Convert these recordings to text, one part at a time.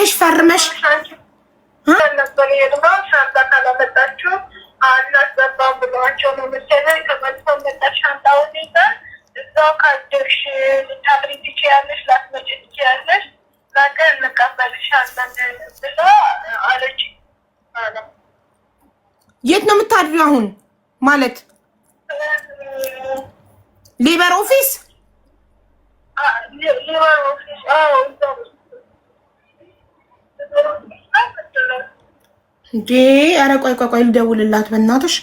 ሄደሽ ፈርመሽ ነበር የሄድነው። ሻንጣ ካላመጣችሁ አናስገባም ብለዋቸው ነው መሰለኝ። ተመልሰው መጣች ሻንጣውን ይዘን እዛው ካደርሽ ልታድሪ ትችያለሽ፣ ላትመጪ ትችያለሽ፣ ነገ እንቀበልሻለን ብላ አለች። የት ነው የምታድሪው አሁን? ማለት ሌበር ኦፊስ እንዴ? ኧረ ቆይ ልደውልላት በእናትሽ።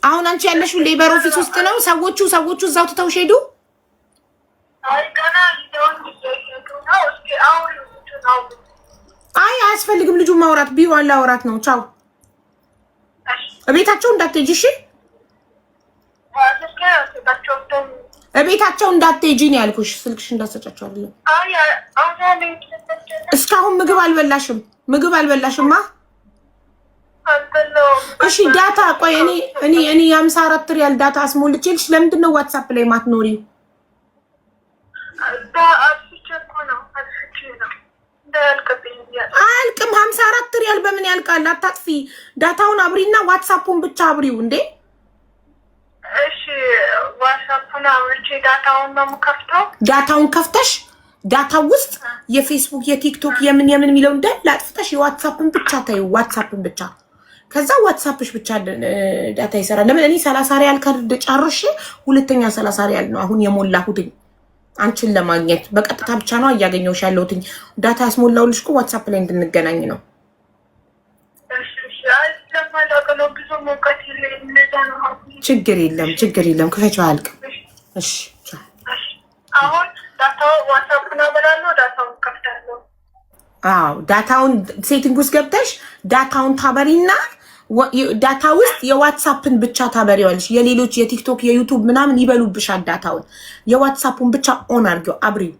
አሁን አንቺ ያለሽው ሌበር ኦፊስ ውስጥ ነው? ሰዎቹ እዛው ትተውሽ ሄዱ? አይ አያስፈልግም። ልጁ ማውራት ቢዋን ላውራት ነው። ቻው። እቤታቸው እንዳትሄጂ እሺ? እቤታቸው እንዳትሄጂ ነው ያልኩሽ። ስልክሽ እንዳትሰጫቸው አይደለም። እስካሁን ምግብ አልበላሽማ? እሺ ዳታ ቆይ እኔ 54 ሪያል ዳታ አስሞልቼልሽ ለምንድን ነው ዋትስአፕ ላይ ማትኖሪው? አያልቅም። 54 ሪያል በምን ያልቃል? አታጥፊ። ዳታውን አብሪና ዋትስአፑን ብቻ አብሪው እንዴ። እሺ ዋትስአፑን አብርቼ ዳታውን ከፍተሽ ዳታው ውስጥ የፌስቡክ የቲክቶክ የምን የሚለው እንዳለ አጥፍተሽ የዋትስአፕን ብቻ ታዩ። ዋትስአፕን ብቻ ከዛ ዋትስአፕሽ ብቻ ዳታ ይሰራል። ለምን እኔ 30 ሪያል ካርድ ጨርሼ ሁለተኛ 30 ሪያል ነው አሁን የሞላሁት አንቺን ለማግኘት በቀጥታ ብቻ ነው እያገኘሁሽ ያለሁት። ዳታ ያስሞላውልሽ እኮ ዋትስአፕ ላይ እንድንገናኝ ነው። ችግር የለም ክፈችው አያልቅም። እሺ አሁን ዳታው ዋትስአፕ ነው በላለው። ዳታውን ከፍታለሁ። አዎ ዳታውን ሴቲንግ ውስጥ ገብተሽ ዳታውን ታበሪና ዳታ ውስጥ የዋትስአፕን ብቻ ታበሪዋለሽ። የሌሎች የቲክቶክ የዩቲዩብ ምናምን ይበሉብሻል ዳታውን። የዋትስአፑን ብቻ ኦን አድርጊው አብሪው።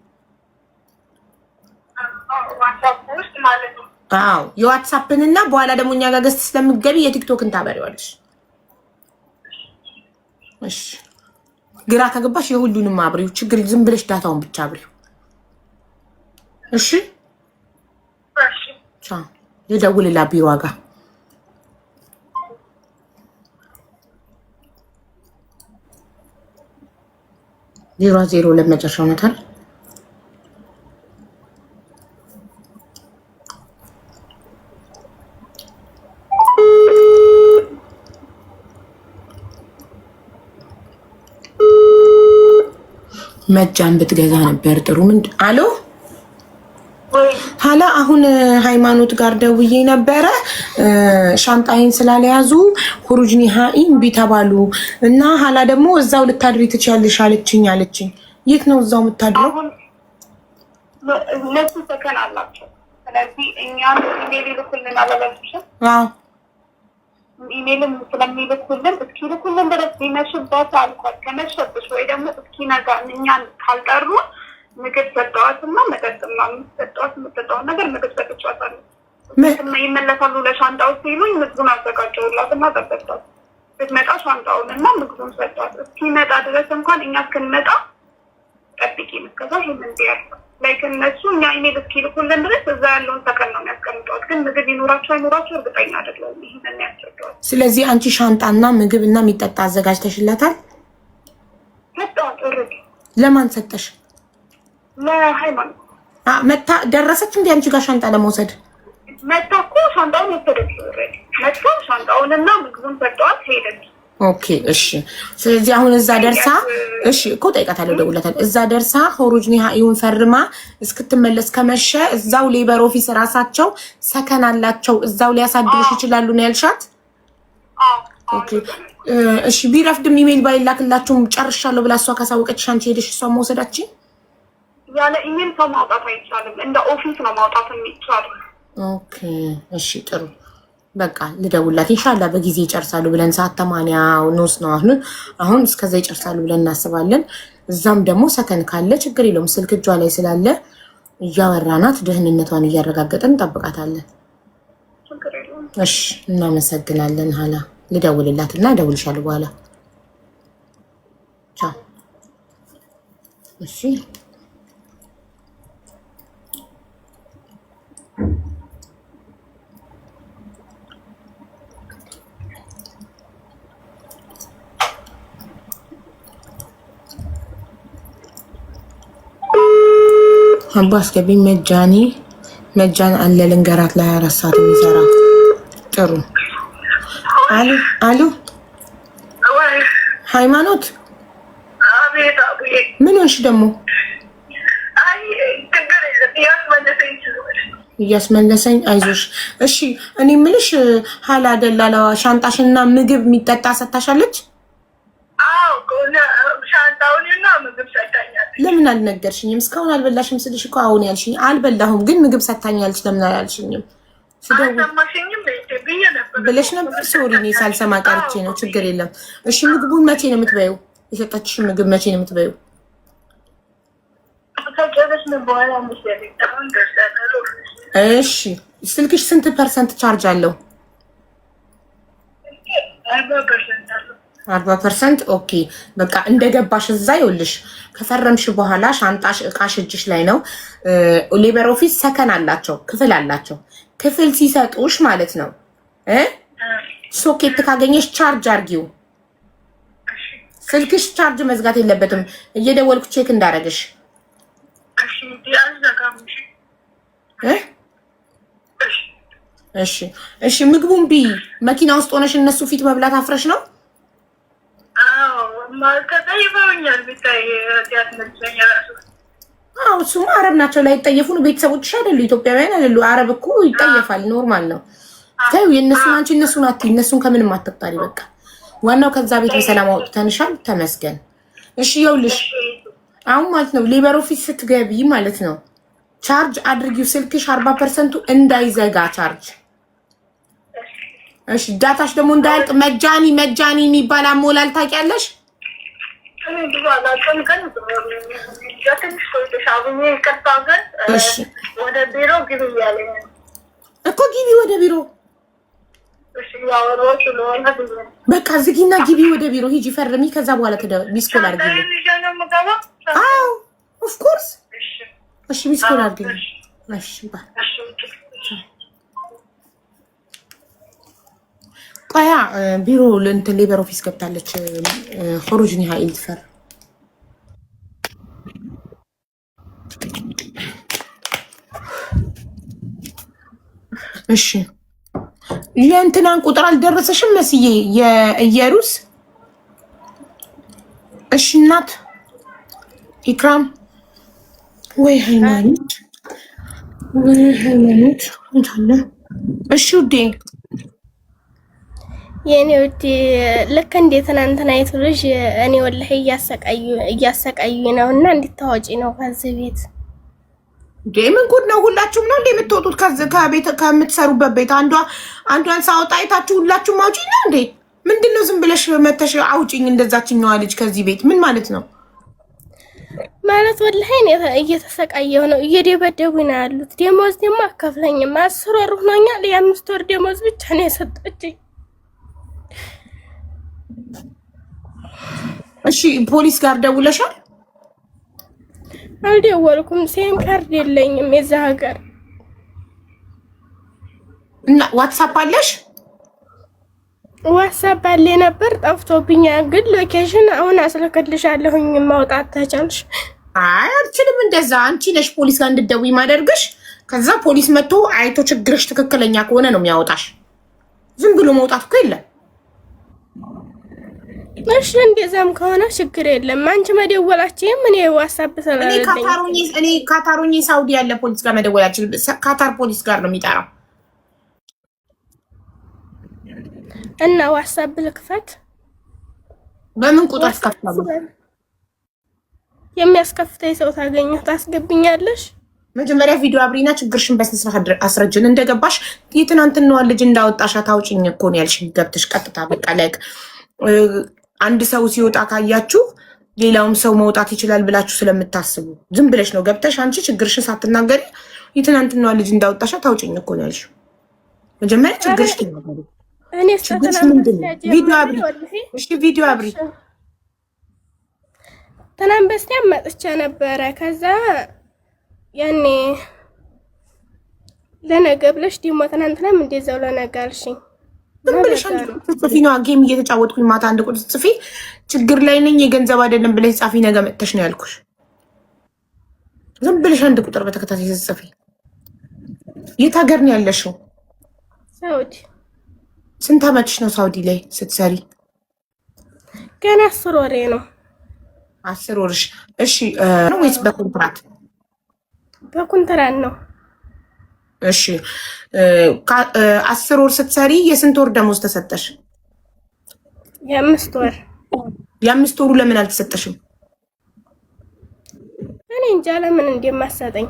ዋትስአፕ ውስጥ ማለት ነው። አዎ የዋትስአፕንና በኋላ ደግሞ እኛ ጋር ገዝት ስለምትገቢ የቲክቶክን ታበሪዋለሽ። እሺ ግራ ከገባሽ የሁሉንም አብሪው። ችግር ዝም ብለሽ ዳታውን ብቻ አብሪው። እሺ ቻው። ልደውልላ ቢሮ ጋር 00 ለመጨረሻው ነታል። መጃን ብትገዛ ነበር ጥሩ። አሎ ሀላ አሁን ሃይማኖት ጋር ደውዬ ነበረ። ሻንጣይን ስላለያዙ ሁሩጅኒ ሃኢን ቢተባሉ እና ሀላ ደግሞ እዛው ልታድሪ ትችያለሽ አለችኝ። የት ነው እዛው የምታድረው? እነሱ ሰከን አላቸው። ስለዚህ እኛም ኢሜል ይልኩልን አለለብሽም። ኢሜልም ስለሚልኩልን እስኪልኩልን ድረስ ሊመሽበት አልኳት። ከመሸብሽ ወይ ደግሞ እስኪነጋ እኛን ካልጠሩ ምግብ ሰጠዋትና መጠጥና የምትጠጣውን ነገር ምግብ ሰጥቻታለሁ። ይመለሳሉ ለሻንጣው ሲሉኝ ምግቡን አዘጋጀሁላትና ጠበቅኳት። ስትመጣ ሻንጣውን እና ምግቡን ሰጧት። እስኪመጣ ድረስ እንኳን እኛ እስክንመጣ ጠብቂ እስከዛ ይህን ያለ ላይክ እነሱ እኛ ኢሜል እስኪልኩልን ድረስ እዛ ያለውን ሰከን ነው የሚያስቀምጠዋት። ግን ምግብ ይኖራቸው አይኖራቸው እርግጠኛ አይደለሁም። ይህንን ያስቸግረዋል። ስለዚህ አንቺ ሻንጣና ምግብ እና የሚጠጣ አዘጋጅተሽላታል? ሰጠዋት። ኦልሬዲ። ለማን ሰጠሽ? ለሃይማኖት። መታ ደረሰች እንዲ አንቺ ጋር ሻንጣ ለመውሰድ? መታ እኮ ሻንጣውን ወሰደች። ኦልሬዲ መታ ሻንጣውንና ምግቡን ሰጠዋት ሄደች። ኦኬ እሺ። ስለዚህ አሁን እዛ ደርሳ እሺ እኮ ጠይቃታለሁ፣ ደውላታለሁ። እዛ ደርሳ ሆሩጅኒ ሃኢውን ፈርማ እስክትመለስ ከመሸ እዛው ሌበር ኦፊስ ራሳቸው ሰከን አላቸው፣ እዛው ሊያሳድሩሽ ይችላሉ ነው ያልሻት? ኦኬ እሺ። ቢረፍድም ኢሜል ባይላክላችሁም ጨርሻለሁ ብላ እሷ ካሳወቀችሽ አንቺ ሄደሽ እሷ መውሰዳችን? ያለ ኢሜል ሰው ማውጣት አይቻልም። እንደ ኦፊስ ነው ማውጣት የሚቻለው። ኦኬ እሺ ጥሩ። በቃ ልደውላት ኢንሻአላህ በጊዜ ይጨርሳሉ ብለን ሰዓት 80 ኖስ ነው አሁን እስከዛ ይጨርሳሉ ብለን እናስባለን። እዛም ደግሞ ሰከን ካለ ችግር የለውም ስልክ እጇ ላይ ስላለ እያወራናት ደህንነቷን እያረጋገጥን እንጠብቃታለን። እሺ እናመሰግናለን። ሀላ ልደውልላትና እደውልሻለሁ በኋላ። ቻው። እሺ አባ አስገቢ መጃን አለ ልንገራት ለ24 ሰዓት የሚሰራ ጥሩ አሉ ሃይማኖት ምን ሆንሽ ደግሞ? እያስመለሰኝ አይዞሽ። እሺ እኔ ምልሽ ሀላ ደላላዋ ሻንጣሽና ምግብ የሚጠጣ ሰታሻለች? ለምን አልነገርሽኝም? እስካሁን አልበላሽም ስልሽ እኮ አሁን ያልሽኝ አልበላሁም፣ ግን ምግብ ሰታኛለች ለምን አላልሽኝም? ብለሽ ነበር። ሶሪ እኔ ሳልሰማ ቀርቼ ነው። ችግር የለም። እሺ ምግቡን መቼ ነው የምትበይው? የሰጠችሽ ምግብ መቼ ነው የምትበይው? እሺ ስልክሽ ስንት ፐርሰንት ቻርጅ አለው? 40%። ኦኬ በቃ እንደገባሽ እዛ ይኸውልሽ፣ ከፈረምሽ በኋላ ሻንጣሽ እቃሽ እጅሽ ላይ ነው። ሌበር ኦፊስ ሰከን አላቸው፣ ክፍል አላቸው። ክፍል ሲሰጡሽ ማለት ነው ሶኬት ካገኘሽ ቻርጅ አርጊው። ስልክሽ ቻርጅ መዝጋት የለበትም። እየደወልኩ ቼክ እንዳረግሽ። እሺ ምግቡን ቢ መኪና ውስጥ ሆነሽ እነሱ ፊት መብላት አፍረሽ ነው? እሱማ አረብ ናቸው ላይጠየፉ ነው። ቤተሰቦችሽ አይደሉ? ኢትዮጵያውያን አይደሉ? አረብ እኮ ይጠየፋል፣ ኖርማል ነው። ታዩ የእነሱን አንቺ እነሱን አትይ፣ እነሱን ከምንም አትጣሪ። በቃ ዋናው ከዛ ቤት በሰላም አውጥተንሻል፣ ተመስገን። እሺ ይኸውልሽ አሁን ማለት ነው ሌበር ኦፊስ ስትገቢ ማለት ነው ቻርጅ አድርጊው ስልክሽ 40%ቱ እንዳይዘጋ ቻርጅ። እሺ ዳታሽ ደግሞ እንዳያልቅ መጃኒ የሚባል አሞላል ታውቂያለሽ? ወደ ቢሮ ግቢ እያለኝ እኮ ግቢ ወደ ቢሮ። በቃ ዝጊና ግቢ ወደ ቢሮ ሂጂ ፈርሚ። ከዛ በኋላ ሚስኮል አድርጊ። አዎ ኦፍ ኮርስ። እሺ ሚስኮል አድርጊ። እሺ ባይ ቆያ ቢሮ ለእንትን ሌበር ኦፊስ ገብታለች። ሆሮጅኒ ሀይል ትፈር እሺ የእንትናን ቁጥር አልደረሰሽም መስዬ የኢየሩስ። እሺ እናት ኢክራም ወይ ሃይማኖት እንታለ። እሺ ውዴ የኔ ውዴ ልክ እንደ ትናንትና ልጅ እኔ ወላሂ እያሰቃዩ ነው እና እንድታወጪ ነው ከዚህ ቤት። ምን ጉድ ነው? ሁላችሁም ነው እንደምትወጡት ከቤት ከምትሰሩበት ቤት አንዷን ሳወጣ አይታችሁ ሁላችሁም አውጪኝ ነው እንዴ? ምንድነው ዝም ብለሽ መተሽ አውጪኝ እንደዛችኛዋ ልጅ ከዚህ ቤት ምን ማለት ነው? ማለት ወላሂ እኔ እየተሰቃየሁ ነው፣ እየደበደቡኝ ነው ያሉት። ደሞዝ ደግሞ አከፍለኝም 10 ወር ሆኖኛል። የ5 ወር ደሞዝ ብቻ ነው የሰጠችኝ። እሺ ፖሊስ ጋር ደውለሻል? አልደወልኩም። ሲም ካርድ የለኝም የዛ ሀገር። እና ዋትስአፕ አለሽ? ዋትስአፕ አለ ነበር ጠፍቶብኛል። ግን ሎኬሽን አሁን አስልክልሻለሁኝ ማውጣት ተቻልሽ? አይ አልችልም። እንደዛ አንቺ ነሽ ፖሊስ ጋር እንድትደውይ ማደርግሽ። ከዛ ፖሊስ መጥቶ አይቶ ችግርሽ ትክክለኛ ከሆነ ነው የሚያወጣሽ። ዝም ብሎ መውጣት እኮ የለም። እሺ እንደዛም ከሆነ ችግር የለም። አንቺ መደወላችሁም እኔ ዋትስአፕ ስለሌለኝ እኔ ካታሮኝ ሳውዲ ያለ ፖሊስ ጋር መደወላችሁ ካታር ፖሊስ ጋር ነው የሚጠራው። እና ዋትስአፕ ልክፈት? በምን ቁጥር አስከፍታለሁ? የሚያስከፍተኝ ሰው ታገኘው ታስገብኛለሽ? መጀመሪያ ቪዲዮ አብሪና ችግርሽን በስነ ስርዓት አስረጅን። እንደገባሽ የትናንትናዋ ልጅ እንዳወጣሻት አውጪኝ እኮ ነው ያልሽኝ። ገብተሽ ቀጥታ በቃ ላይክ አንድ ሰው ሲወጣ ካያችሁ ሌላውም ሰው መውጣት ይችላል ብላችሁ ስለምታስቡ ዝም ብለሽ ነው ገብተሽ አንቺ ችግርሽን ሳትናገሪ የትናንትናዋ ልጅ እንዳወጣሻት አውጪኝ እኮ ነው ያልሽው። መጀመሪያ ችግርሽ ትናገሪ። እኔ ምንድን ነው? ቪዲዮ አብሪ። እሺ ቪዲዮ አብሪ። ትናንት በስቲያ መጥቼ ነበረ። ከዛ ያኔ ለነገ ብለሽ ደግሞ ትናንትናም እንደዛው ለነገ አልሽኝ። ዝም ብለሽ አንቺ ጽፊ ነው ጌም እየተጫወትኩኝ ማታ አንድ ቁጥር ጽፊ ችግር ላይ ነኝ የገንዘብ አይደለም ብለሽ ጻፊ ነገ መጥተሽ ነው ያልኩሽ። ዝም ብለሽ አንድ ቁጥር በተከታታይ ስትጽፊ። የት ሀገር ነው ያለሽው? ሳውዲ። ስንት አመትሽ ነው ሳውዲ ላይ ስትሰሪ? ገና 10 ወሬ ነው። 10 ወርሽ? እሺ ነው ወይስ በኮንትራት? በኮንትራት ነው። እሺ 10 ወር ስትሰሪ የስንት ወር ደሞዝ ተሰጠሽ? የ5 ወር። የ5 ወሩ ለምን አልተሰጠሽም? እኔ እንጃ ለምን እንደማሰጠኝ።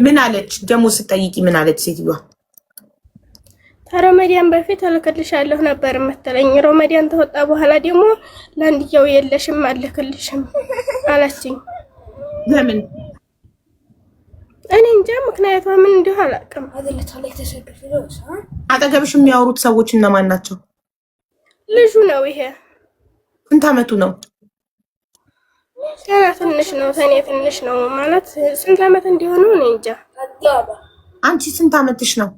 ምን አለች? ደሞዝ ስትጠይቂ ምን አለች ሴትዮዋ? ከረመዳን በፊት እልክልሻለሁ ነበር የምትለኝ። ረመዳን ተወጣ በኋላ ደግሞ ለአንድያው የለሽም አልክልሽም አለችኝ። ለምን? እኔ እንጃ ምክንያቷ ምን እንደሆነ አላውቅም። አጠገብሽ የሚያወሩት ሰዎች እነማን ናቸው? ልጁ ነው ይሄ። ስንት አመቱ ነው? ገና ትንሽ ነው፣ ተኔ ትንሽ ነው ማለት ስንት አመት እንዲሆነው እኔ እንጃ። አንቺ ስንት አመትሽ ነው?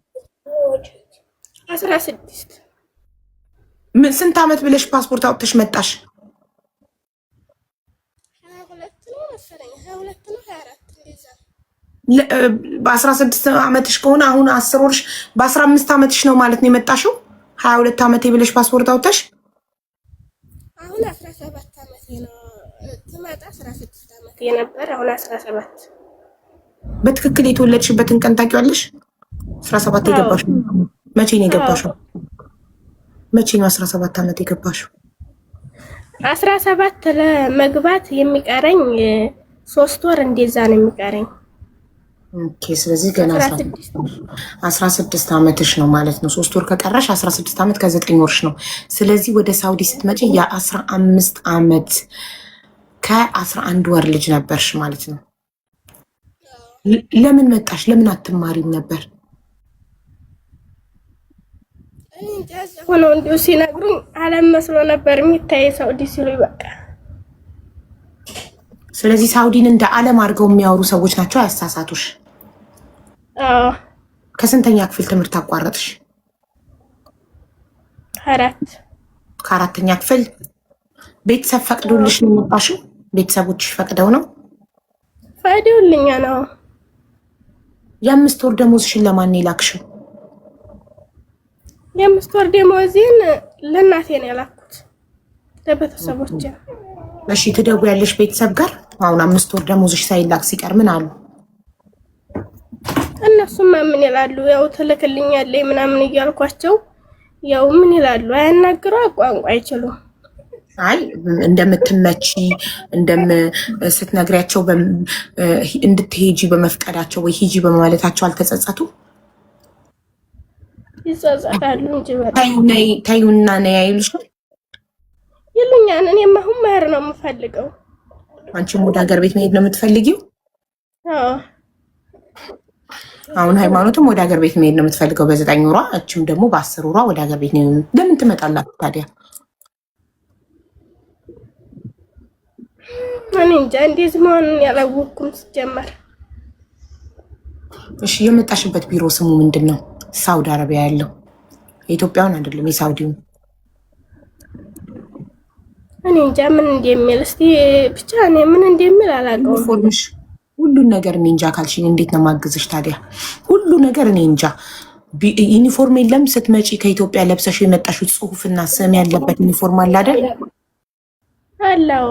16። ስንት አመት ብለሽ ፓስፖርት አውጥተሽ መጣሽ? 22 ነው መሰለኝ፣ 22 ነው 24 እንደዛ። በ16 አመትሽ ከሆነ አሁን 10 ወርሽ በ15 አመትሽ ነው ማለት ነው የመጣሽው? 22 አመቴ ብለሽ ፓስፖርት አውጥተሽ አሁን 17 አመቴ ነው። ትመጣ 16 አመቴ ነበር፣ አሁን 17። በትክክል የተወለድሽበትን ቀን ታውቂዋለሽ? 17 የገባሽው መቼ ነው የገባሽው? መቼ ነው 17 አመት የገባሽው? 17 ለመግባት የሚቀረኝ 3 ወር እንደዛ ነው የሚቀረኝ። ኦኬ፣ ስለዚህ ገና 16 አመትሽ ነው ማለት ነው። 3 ወር ከቀረሽ 16 አመት ከ9 ወርሽ ነው። ስለዚህ ወደ ሳውዲ ስትመጪ የ15 አመት ከ11 ወር ልጅ ነበርሽ ማለት ነው። ለምን መጣሽ? ለምን አትማሪም ነበር? ሆኖ እንዲሁ ሲነግሩኝ አለም መስሎ ነበር የሚታይ ሳውዲ ሲሉ በቃ። ስለዚህ ሳውዲን እንደ አለም አድርገው የሚያወሩ ሰዎች ናቸው ያሳሳቱሽ። ከስንተኛ ክፍል ትምህርት አቋረጥሽ? 4። ከአራተኛ ክፍል። ቤተሰብ ፈቅዶልሽ ነው የመጣሽው? ቤተሰቦችሽ ፈቅደው ነው? ፈቅደውልኛ ነው። የ5 ወር ደሞዝሽን ለማን ነው የላክሽው? የ5 ወር ደሞዜን ለእናቴ ነው ያላኩት፣ ለቤተሰቦቼ። እሺ ትደውያለሽ ቤተሰብ ጋር? አሁን 5 ወር ደሞዝሽ ሳይላክ ሲቀር ምን አሉ? እነሱማ ምን ይላሉ? ያው ትልክልኛለች ምናምን እያልኳቸው ያው ምን ይላሉ? አያናግሩ፣ ቋንቋ አይችሉም። አይ እንደምትመቺ ስትነግሪያቸው እንድትሄጂ በመፍቀዳቸው ወይ ሂጂ በማለታቸው አልተጸጸቱ? ይጸጸታሉ እንጂ ታዩና ነይ አይሉሽም? ይሉኛል። እኔማ አሁን መሄድ ነው የምፈልገው። አንቺም ወደ ሀገር ቤት መሄድ ነው የምትፈልጊው? አዎ። አሁን ሃይማኖትም ወደ ሀገር ቤት መሄድ ነው የምትፈልገው በ9 ወሯ፣ እችም ደግሞ በ10 ወሯ ወደ ሀገር ቤት ነው። ለምን ትመጣላችሁ ታዲያ? እኔ እንጃ እንደዚህ መሆኑን ያላወቅኩም ሲጀመር። እሺ የመጣሽበት ቢሮ ስሙ ምንድን ነው? ሳውዲ አረቢያ ያለው የኢትዮጵያውን አይደለም የሳውዲውን። እኔ እንጃ ምን እንደሚል እስቲ ብቻ እኔ ምን እንደሚል አላውቀውም። ዩኒፎርምሽ ሁሉን ነገር እኔ እንጃ ካልሽኝ እንዴት ነው ማግዝሽ ታዲያ? ሁሉ ነገር እኔ እንጃ። ዩኒፎርም የለም ስትመጪ ከኢትዮጵያ ለብሰሽ የመጣሽው ጽሁፍና ስም ያለበት ዩኒፎርም አለ አይደል? አለው።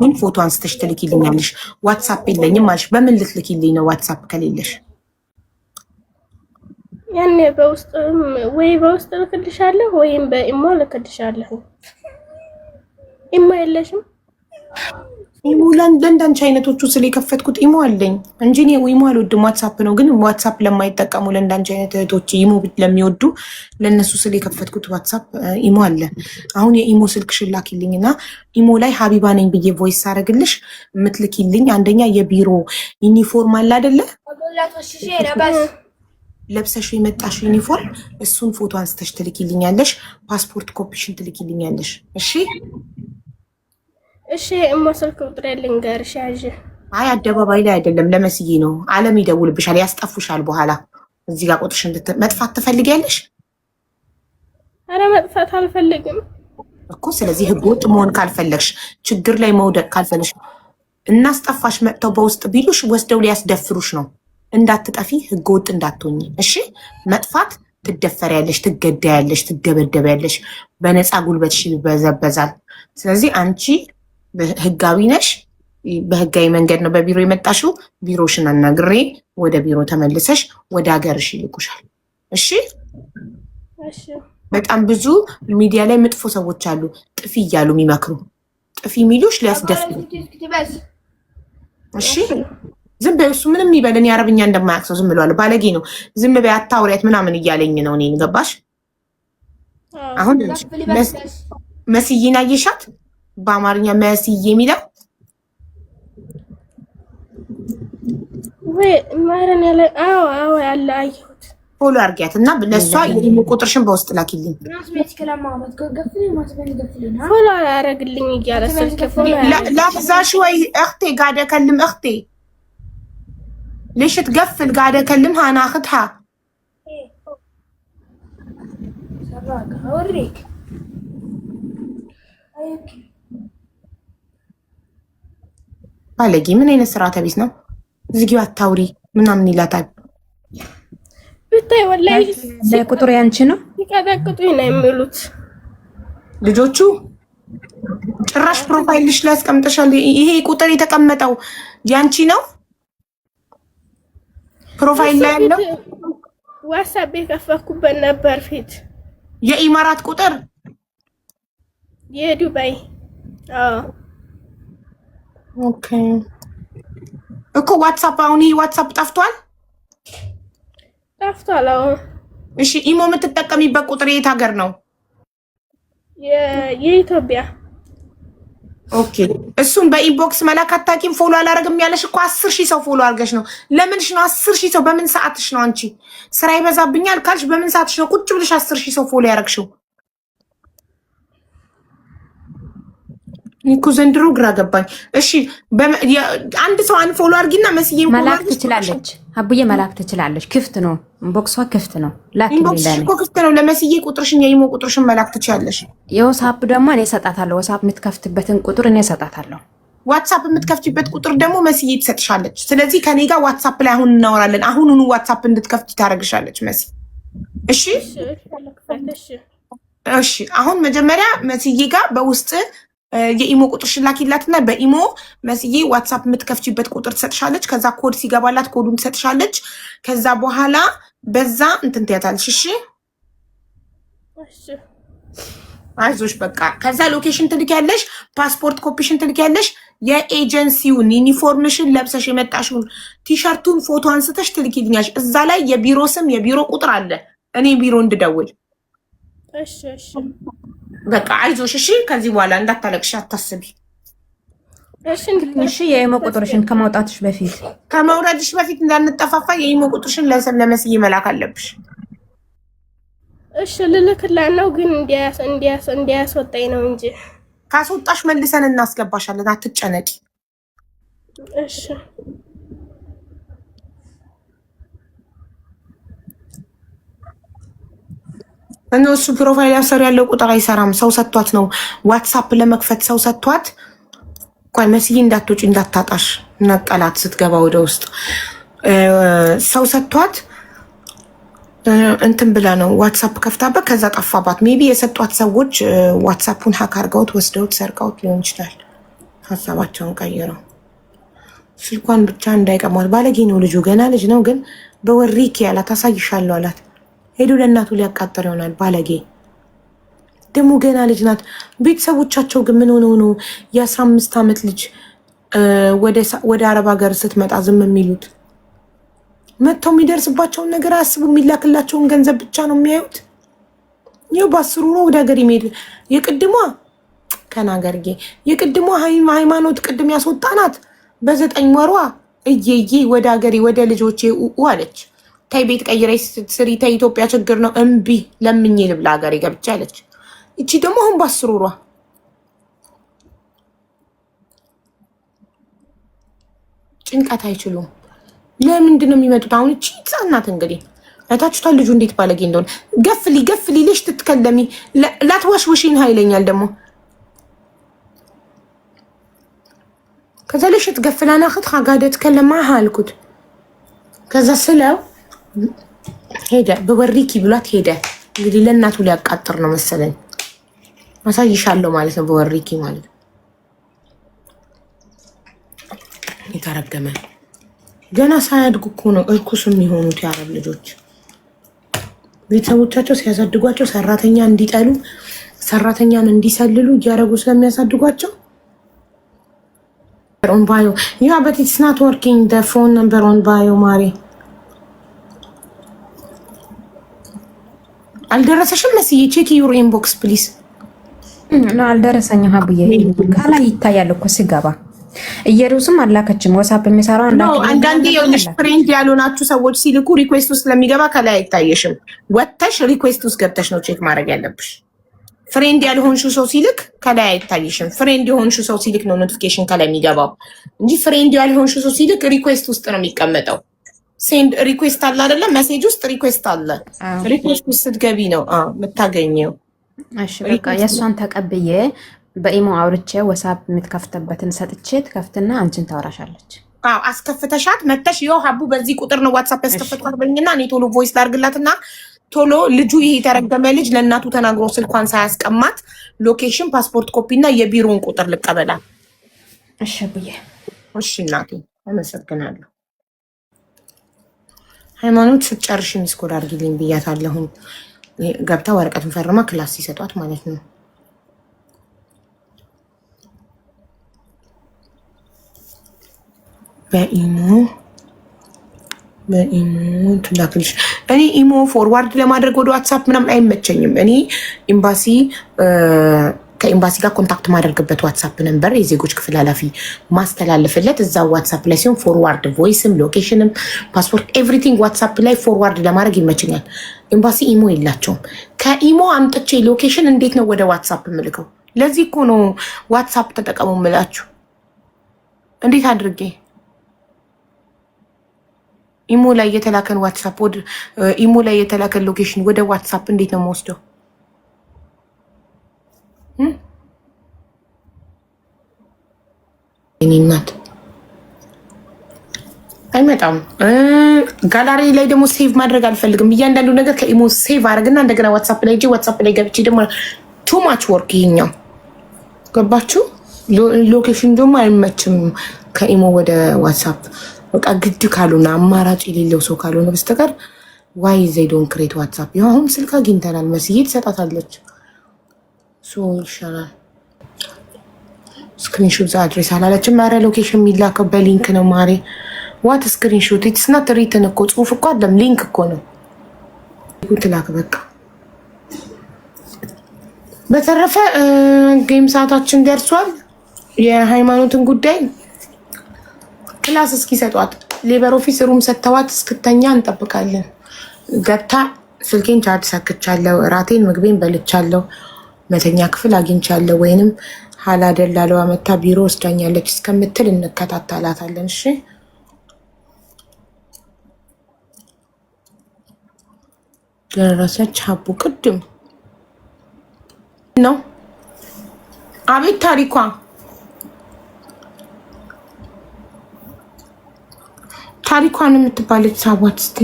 ምን ፎቶ አንስተሽ ትልኪልኛለሽ? ዋትሳፕ የለኝም አልሽ። በምን ልትልኪልኝ ነው ዋትሳፕ ከሌለሽ? ያኔ በውስጥ ልክልሻለሁ ወይም በኢሞ ልክልሻለሁ። ኢሞ የለሽም? ኢሞ ለእንዳንቺ አይነቶቹ ስለከፈትኩት ኢሞ አለኝ እንጂ እኔ ኢሞ አልወድም። ዋትሳፕ ነው ግን ዋትሳፕ ለማይጠቀሙ ለእንዳንቺ አይነት እህቶች ኢሞ ለሚወዱ ለእነሱ ስለከፈትኩት ዋትሳፕ ኢሞ አለ። አሁን የኢሞ ስልክሽን ላኪልኝና ኢሞ ላይ ሀቢባ ነኝ ብዬ ቮይስ አደረግልሽ የምትልኪልኝ አንደኛ የቢሮ ዩኒፎርም አለ አይደለ? ለብሰሽ የመጣሽ ዩኒፎርም እሱን ፎቶ አንስተሽ ትልኪልኛለሽ። ፓስፖርት ኮፒሽን ትልኪልኛለሽ። እሺ እሺ። እሞ ስልክ ቁጥር ልንገርሽ ያዥ። አይ አደባባይ ላይ አይደለም ለመስዬ ነው። አለም ይደውልብሻል፣ ያስጠፉሻል። በኋላ እዚህ ጋር ቁጥርሽ መጥፋት ትፈልጊያለሽ? አረ መጥፋት አልፈልግም እኮ። ስለዚህ ህገወጥ መሆን ካልፈለግሽ፣ ችግር ላይ መውደቅ ካልፈለግሽ እናስጠፋሽ መጥተው በውስጥ ቢሉሽ ወስደው ሊያስደፍሩሽ ነው። እንዳትጠፊ ህገወጥ እንዳትሆኝ እሺ። መጥፋት ትደፈሪያለሽ፣ ትገዳያለሽ፣ ትደበደቢያለሽ፣ በነፃ ጉልበትሽ ይበዘበዛል። ስለዚህ አንቺ ህጋዊ ነሽ። በህጋዊ መንገድ ነው በቢሮ የመጣሽው። ቢሮሽን አናግሬ ወደ ቢሮ ተመልሰሽ ወደ ሀገርሽ ይልኩሻል። እሺ። በጣም ብዙ ሚዲያ ላይ መጥፎ ሰዎች አሉ፣ ጥፊ እያሉ የሚመክሩ ጥፊ የሚሉሽ ሊያስደፍሩ። እሺ ዝም በይ። እሱ ምንም ይበለን የአረብኛ እንደማያውቅ ሰው ዝም ብለዋል። ባለጌ ነው። ዝም በይ አታውሪያት ምናምን እያለኝ ነው እኔን። ገባሽ? አሁን መስዬን አየሻት? በአማርኛ መስዬ የሚለው ወይ ማረን ያለ አዎ ያለ አየሁት። ፎሎ አርጊያት እና ለሷ የኢሞ ቁጥርሽን በውስጥ ላኪልኝ። ፎሎ አያረግልኝ እያለ ስልክ ፎሎ ላፍዛሽ ወይ እኽቴ ጋደ ከልም እኽቴ ليش تقفل قاعدة أكلمها أنا أخذها أوريك ባለጌ ምን አይነት ስራ ተቢስ ነው? ዝጊው አታውሪ ምናምን ይላታል። ብታይ ወላሂ ለቁጥሩ ያንቺ ነው ይቀጠቅጡኝ ነው የሚሉት ልጆቹ። ጭራሽ ፕሮፋይልሽ ላይ አስቀምጠሻል። ይሄ ቁጥር የተቀመጠው ያንቺ ነው? ፕሮፋይል ላይ ያለው ዋትስአፕ የከፈኩበት ነበር ፊት። የኢማራት ቁጥር የዱባይ ኦኬ እኮ ዋትስአፕ። አሁን ይሄ ዋትስአፕ ጠፍቷል። አዎ እሺ ኢሞ የምትጠቀሚበት ቁጥር የት ሀገር ነው? የኢትዮጵያ። ኦኬ እሱን በኢንቦክስ መላክ አታውቂም? ፎሎ አላረግም ያለሽ እኮ 10,000 ሰው ፎሎ አድርገሽ ነው። ለምንሽ ነው 10,000 ሰው? በምን ሰዓትሽ ነው አንቺ ስራ ይበዛብኛል ካልሽ በምን ሰዓትሽ ነው ቁጭ ብለሽ 10,000 ሰው ፎሎ ያረግሽው? እኮ ዘንድሮ ግራ ገባኝ። እሺ አንድ ሰው አንድ ፎሎ አድርጊና መስዬ መላክ ትችላለች። አቡዬ መላክ ትችላለች። ክፍት ነው ኢንቦክሷ ክፍት ነው። ኢንቦክስ እኮ ክፍት ነው። ለመስዬ ቁጥርሽን የኢሞ ቁጥርሽን መላክ ትችላለሽ። የዋትስአፕ ደግሞ እኔ እሰጣታለሁ። ዋትስአፕ የምትከፍትበትን ቁጥር እኔ እሰጣታለሁ። ዋትስአፕ የምትከፍትበት ቁጥር ደግሞ መስዬ ትሰጥሻለች። ስለዚህ ከኔ ጋር ዋትስአፕ ላይ አሁን እናወራለን። አሁኑኑ ዋትስአፕ እንድትከፍት ታደርግሻለች መሲ። እሺ እሺ። አሁን መጀመሪያ መስዬ ጋር በውስጥ የኢሞ ቁጥርሽን ላኪላትና በኢሞ መስዬ ዋትስአፕ የምትከፍቺበት ቁጥር ትሰጥሻለች። ከዛ ኮድ ሲገባላት ኮዱን ትሰጥሻለች። ከዛ በኋላ በዛ እንትን ትያታለሽ። እሺ አይዞሽ በቃ። ከዛ ሎኬሽን ትልኪያለሽ፣ ፓስፖርት ኮፒሽን ትልኪያለሽ። የኤጀንሲውን ዩኒፎርምሽን ለብሰሽ የመጣሽውን ቲሸርቱን ፎቶ አንስተሽ ትልኪልኛለሽ። እዛ ላይ የቢሮ ስም የቢሮ ቁጥር አለ። እኔ ቢሮ እንድደውል። እሺ በቃ አይዞሽ እሺ። ከዚህ በኋላ እንዳታለቅሽ አታስቢ እሺ። የኢሞ ቁጥርሽን ከማውጣትሽ በፊት ከመውረድሽ በፊት እንዳንጠፋፋ የኢሞ ቁጥርሽን ለመስዬ መላክ አለብሽ። እሺ ልልክላት ነው ግን እንዲያስወጣኝ ነው እንጂ ካስወጣሽ መልሰን እናስገባሻለን። አትጨነቂ እሺ። እነሱ ፕሮፋይል ያሰሩ ያለው ቁጥር አይሰራም። ሰው ሰጥቷት ነው ዋትስአፕ ለመክፈት ሰው ሰጥቷት። ቆይ መስዬ እንዳትወጪ እንዳታጣሽ ነቀላት ስትገባ ወደ ውስጥ ሰው ሰጥቷት እንትን ብላ ነው ዋትስአፕ ከፍታበት ከዛ ጠፋባት። ሜቢ የሰጧት ሰዎች ዋትስአፑን ሀክ አድርገውት ወስደውት ሰርቀውት ሊሆን ይችላል። ሀሳባቸውን ቀይረው ስልኳን ብቻ እንዳይቀሟት። ባለጌ ነው ልጁ፣ ገና ልጅ ነው ግን በወሪክ ያላት አሳይሻለሁ አላት። ሄዶ ለእናቱ ሊያቃጠር ይሆናል። ባለጌ ደግሞ ገና ልጅ ናት። ቤተሰቦቻቸው ግን ምን ሆነው ነው የ15 ዓመት ልጅ ወደ አረብ ሀገር ስትመጣ ዝም የሚሉት? መጥተው የሚደርስባቸውን ነገር አያስቡ። የሚላክላቸውን ገንዘብ ብቻ ነው የሚያዩት። ይኸው በ10 ዩሮ ወደ ሀገር ይሄድ። የቅድሟ ከናገርጌ የቅድሟ ሃይማኖት ቅድም ያስወጣናት በ9 ወሯ እየዬ ወደ ሀገሬ ወደ ልጆቼ አለች። ታይ ቤት ቀይረሽ ስሪ፣ ታይ ኢትዮጵያ ችግር ነው እምቢ ለምኜ ልብላ ሀገሬ ገብቻ አለች። እቺ ደግሞ አሁን በ10 ወሯ ጭንቀት አይችሉም። ለምንድን ነው የሚመጡት? አሁን እቺ ህጻናት እንግዲህ አይታችሁታል ልጁ እንዴት ባለጌ እንደሆነ። ገፍሊ ልሽ ትትከለሚ ላትዋሽውሽኝ ኃይለኛል ደግሞ ከዛ ለሽት ገፍላና እኽት ሀጋደት ከለማ አልኩት። ከዛ ስለው ሄደ በወሪኪ ብሏት ሄደ። እንግዲህ ለእናቱ ሊያቃጥር ነው መሰለኝ። አሳይሻለሁ ማለት ነው በወሪኪ ማለት ነው። የተረገመ ገና ሳያድጉ እኮ ነው እርኩስ የሚሆኑት የአረብ ልጆች። ቤተሰቦቻቸው ሲያሳድጓቸው ሰራተኛ እንዲጠሉ ሰራተኛን እንዲሰልሉ እያደረጉ ስለሚያሳድጓቸው ኦን ባዮ ያ በት ኢትስ ናት ወርኪንግ ዘ ፎን ነምበር ኦን ባዮ ማሪ አልደረሰሽም መስዬ ቼክ ዩር ኢንቦክስ ፕሊዝ ነው አልደረሰኝም ሀቡዬ ከላይ ይታያል እኮ ሲገባ እየሩስም አላከችም ዋትስአፕ የሚሰራው ነው አንዳንዴ የሆነሽ ፍሬንድ ያልሆናችሁ ሰዎች ሲልኩ ሪኩዌስት ውስጥ ስለሚገባ ከላይ አይታየሽም ወጥተሽ ሪኩዌስት ውስጥ ገብተሽ ነው ቼክ ማድረግ ያለብሽ ፍሬንድ ያልሆንሽው ሰው ሲልክ ከላይ አይታይሽም ፍሬንድ የሆንሽው ሰው ሲልክ ነው ኖቲፊኬሽን ከላይ የሚገባው እንጂ ፍሬንድ ያልሆንሽው ሰው ሲልክ ሪኩዌስት ውስጥ ነው የሚቀመጠው ሴንድ ሪኩዌስት አለ አይደለ ሜሴጅ ውስጥ ሪኩዌስት አለ ሪኩዌስት ውስጥ ስትገቢ ነው የምታገኘው እሺ በቃ የሷን ተቀብዬ በኢሞ አውርቼ ዋትስአፕ የምትከፍተበትን ሰጥቼ ትከፍትና አንቺን ታወራሻለች አዎ አስከፍተሻት መተሽ ይኸው ሀቡ በዚህ ቁጥር ነው ዋትስአፕ ያስከፈትኳት በእኝና እኔ ቶሎ ቮይስ ላድርግላትና ቶሎ ልጁ ይሄ የተረገመ ልጅ ለእናቱ ተናግሮ ስልኳን ሳያስቀማት ሎኬሽን ፓስፖርት ኮፒ እና የቢሮውን ቁጥር ልቀበላል እሺ ብዬ እሺ እናቴ አመሰግናለሁ ሃይማኖት ስትጨርሽ ሚስኮል አድርጊልኝ ብያታለሁኝ ገብታ ወረቀቱን ፈርማ ክላስ ሲሰጧት ማለት ነው በኢሞ ትላክልሽ እኔ ኢሞ ፎርዋርድ ለማድረግ ወደ ዋትስአፕ ምናምን አይመቸኝም እኔ ኤምባሲ ከኤምባሲ ጋር ኮንታክት ማድረግበት ዋትስአፕ ነበር የዜጎች ክፍል ኃላፊ ማስተላለፍለት እዛ ዋትስአፕ ላይ ሲሆን ፎርዋርድ ቮይስም ሎኬሽንም ፓስፖርት ኤቭሪቲንግ ዋትስአፕ ላይ ፎርዋርድ ለማድረግ ይመቸኛል ኤምባሲ ኢሞ የላቸውም ከኢሞ አምጥቼ ሎኬሽን እንዴት ነው ወደ ዋትስአፕ ምልከው ለዚህ እኮ ነው ዋትስአፕ ተጠቀሙ ምላችሁ እንዴት አድርጌ ኢሞ ላይ የተላከን ዋትስአፕ ወደ ኢሞ ላይ የተላከን ሎኬሽን ወደ ዋትስአፕ እንዴት ነው የምወስደው? እኔ እናት አይመጣም። ጋላሪ ላይ ደግሞ ሴቭ ማድረግ አልፈልግም። እያንዳንዱ ነገር ከኢሞ ሴቭ አድርግና እንደገና ዋትስአፕ ላይ ዋትስአፕ ላይ ገብቼ ደግሞ ቱ ማች ወርክ ይሄኛው ገባችሁ? ሎኬሽን ደግሞ አይመችም ከኢሞ ወደ ዋትስአፕ በቃ ግድ ካልሆነ አማራጭ የሌለው ሰው ካልሆነ በስተቀር ዋይ ዘይ ዶንት ክሬት ዋትስአፕ። ይኸው አሁን ስልክ አግኝተናል። መስዬ ትሰጣታለች። ሶ ይሻላል። ስክሪንሾት አድሬስ አላለችም። ኧረ ሎኬሽን የሚላከው በሊንክ ነው ማሬ። ዋት ስክሪንሾት ኢትስ ናት ሪትን እኮ ጽሁፍ እኮ አይደለም ሊንክ እኮ ነው። ትላክ በቃ። በተረፈ ጌም ሰዓታችን ደርሷል። የሃይማኖትን ጉዳይ ክላስ እስኪሰጧት ሌበር ኦፊስ ሩም ሰጥተዋት እስክተኛ እንጠብቃለን። ገብታ ስልኬን ቻርጅ ሰክቻለሁ፣ እራቴን ምግቤን በልቻለሁ፣ መተኛ ክፍል አግኝቻለሁ ወይንም ሀላ ደላለዋ መታ ቢሮ ወስዳኛለች እስከምትል እንከታተላታለን። እሺ ደረሰች። ሀቡ ቅድም ነው። አቤት ታሪኳ ታሪኳን የምትባለች ሳቧት እስቲ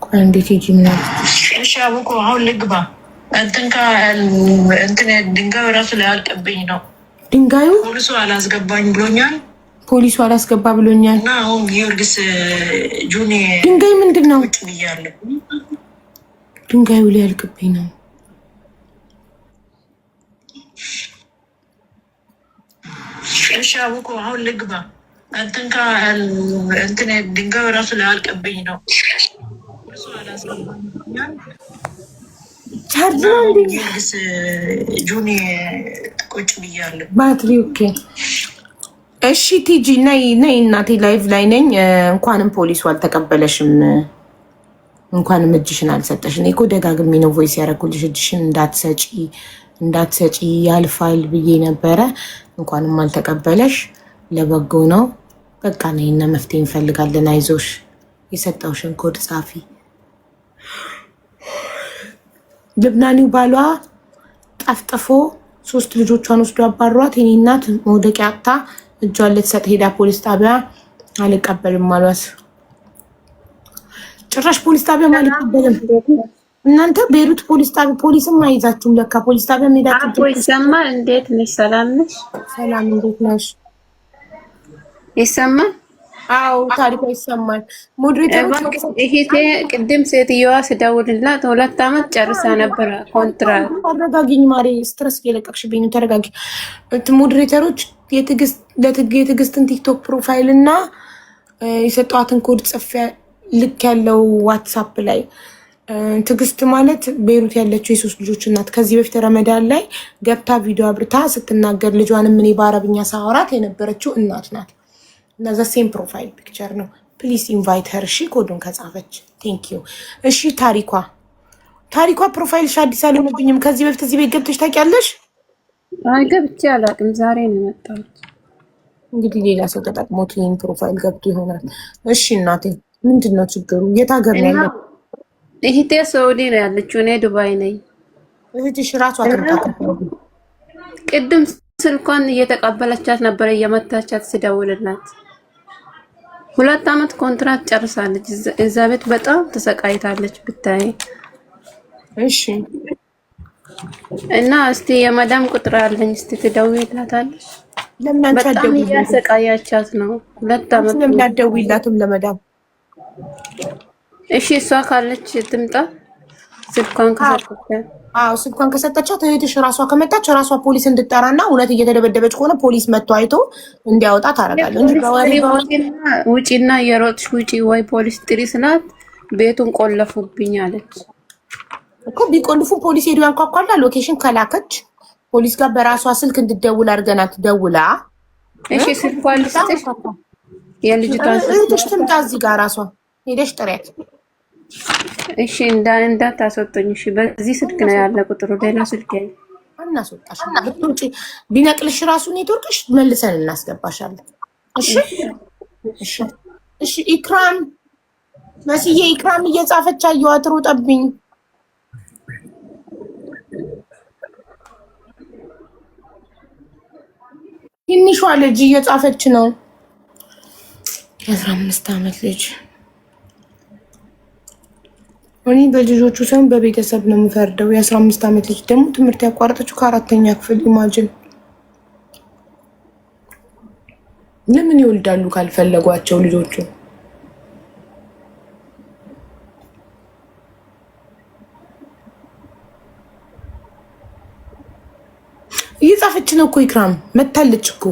ቆይ እንዴት ሂጂ ምናምን። እሺ አቡኮ አሁን ልግባ። እንትን ድንጋዩ ራሱ ላይ አልቀብኝ ነው። ድንጋዩ ፖሊሱ አላስገባኝ ብሎኛል። ፖሊሱ አላስገባ ብሎኛል። እና አሁን ጊዮርጊስ ጁኒ ድንጋይ ምንድን ነው? ቁጭ ብያለሁ። ድንጋዩ ላይ አልቀብኝ ነው። እሺ አቡኮ አሁን ልግባ። እንትን ድንጋዩ ራሱ ላይ አልቀብኝ ነው። ፖሊሱ አላስገባኝ ብሎኛል። ጊዮርጊስ ጁኒ ቁጭ ብያለሁ። ባትሪ ኦኬ። እሺ ቲጂ ነይ እናቴ፣ ላይቭ ላይ ነኝ። እንኳንም ፖሊሱ አልተቀበለሽም፣ እንኳንም እጅሽን አልሰጠሽ። እኔ እኮ ደጋግሜ ነው ቮይስ ያደረኩልሽ እጅሽን እንዳትሰጪ ያልፋል ብዬ ነበረ። እንኳንም አልተቀበለሽ፣ ለበጎ ነው። በቃ ነይ እና መፍትሄ እንፈልጋለን። አይዞሽ፣ የሰጠውሽን ኮድ ጻፊ። ልብናኒው ባሏ ጠፍጥፎ 3 ልጆቿን ወስዶ አባሯት። የኔ እናት መውደቂያ አጥታ እጇን ልትሰጥ ሄዳ ፖሊስ ጣቢያ አልቀበልም አሏት። ጭራሽ ፖሊስ ጣቢያ አልቀበልም። እናንተ ቤሩት ፖሊስ ጣቢያ ፖሊስም አይዛችሁም ለካ ፖሊስ ጣቢያ ሄዳችሁ። አቦ ይሰማል? እንዴት ነሽ? ሰላም ነሽ? ሰላም እንዴት ነሽ? ይሰማል? አዎ ታሪኳ ይሰማል። ሞዴሬተሮች እህቴ ቅድም ሴትዮዋ ስደውልላት 2 አመት ጨርሳ ነበር ኮንትራት። ተረጋጊኝ ማሬ፣ ስትረስ እየለቀቅሽብኝ ነው። ተረጋጊ። ሞዴሬተሮች የትዕግስትን ቲክቶክ ፕሮፋይል እና የሰጧትን ኮድ ጽፌ ልክ ያለው ዋትሳፕ ላይ ትዕግስት ማለት ቤሩት ያለችው የ3 ልጆች እናት ከዚህ በፊት ረመዳን ላይ ገብታ ቪዲዮ አብርታ ስትናገር ልጇንም እኔ በአረብኛ ሳወራት የነበረችው እናት ናት። እና ዘ ሴም ፕሮፋይል ፒክቸር ነው። ፕሊስ ኢንቫይት ሄር። እሺ ኮዱን ከጻፈች ቴንክ ዩ። እሺ ታሪኳ ፕሮፋይልሽ አዲስ አልሆነብኝም። ከዚህ በፊት እዚህ ቤት ገብተሽ ታውቂያለሽ? አይ ገብቼ አላውቅም። ዛሬ ነው የመጣሁት። እንግዲህ ሌላ ሰው ተጠቅሞት ይሄን ፕሮፋይል ገብቶ ይሆናል። እሺ እናቴ ምንድን ነው ችግሩ? የት ሀገር ነው ያለው? እህቴ ሳውዲ ነው ያለችው፣ እኔ ዱባይ ነኝ። እህትሽ ራሷ ትምጣ። ቅድም ስልኳን እየተቀበለቻት ነበር እየመታቻት ስደውልላት። 2 አመት ኮንትራት ጨርሳለች። እዛ ቤት በጣም ተሰቃይታለች ብታይ። እሺ እና እስቲ የመዳም ቁጥር አለኝ፣ እስቲ ትደውይላታለሽ? ለምን አንቺ በጣም አትደውይላትም? እያሰቃያቻት ነው 2 አመት። ለምን አትደውይላትም ለመዳም? እሺ እሷ ካለች ትምጣ። ስልኳን ከሰጠቻት ስልኳን ከሰጠቻት እህትሽ ራሷ ከመጣች ራሷ ፖሊስ እንድጠራና እውነት እየተደበደበች ከሆነ ፖሊስ መጥቶ አይቶ እንዲያወጣ ታደርጋለች እንጂ ውጪና የሮጥሽ ውጪ ወይ ፖሊስ ጥሪ ስላት ቤቱን ቆለፉብኝ አለች እኮ። ቢቆልፉ ፖሊስ ሄዱ ያንኳኳላ። ሎኬሽን ከላከች ፖሊስ ጋር በራሷ ስልክ እንድትደውል አድርገናት ደውላ። እሺ ስልኳን ልስጥሽ? የልጅቷን እህትሽ ትምጣ እዚህ ጋር ራሷ ሄደሽ ጥሪያት። እሺ እንዳታስወጡኝ። እሺ በዚህ ስልክ ነው ያለ ቁጥሩ፣ ሌላ ስልክ ያለ አናስወጣሽ። ብትወጪ ቢነቅልሽ ራሱ ኔትወርክሽ መልሰን እናስገባሻለን። እሺ እሺ እሺ። ኢክራም መስዬ ኢክራም እየጻፈች አየኋት፣ ሮጠብኝ። ትንሿ ልጅ እየጻፈች ነው። የ15 አመት ልጅ። እኔ በልጆቹ ሳይሆን በቤተሰብ ነው የምፈርደው። የ15 አመት ልጅ ደግሞ ትምህርት ያቋረጠችው ከ4ኛ ክፍል። ኢማጅን ለምን ይወልዳሉ ካልፈለጓቸው ልጆቹ? እየጻፈች ነው እኮ ኢክራም መታለች እኮ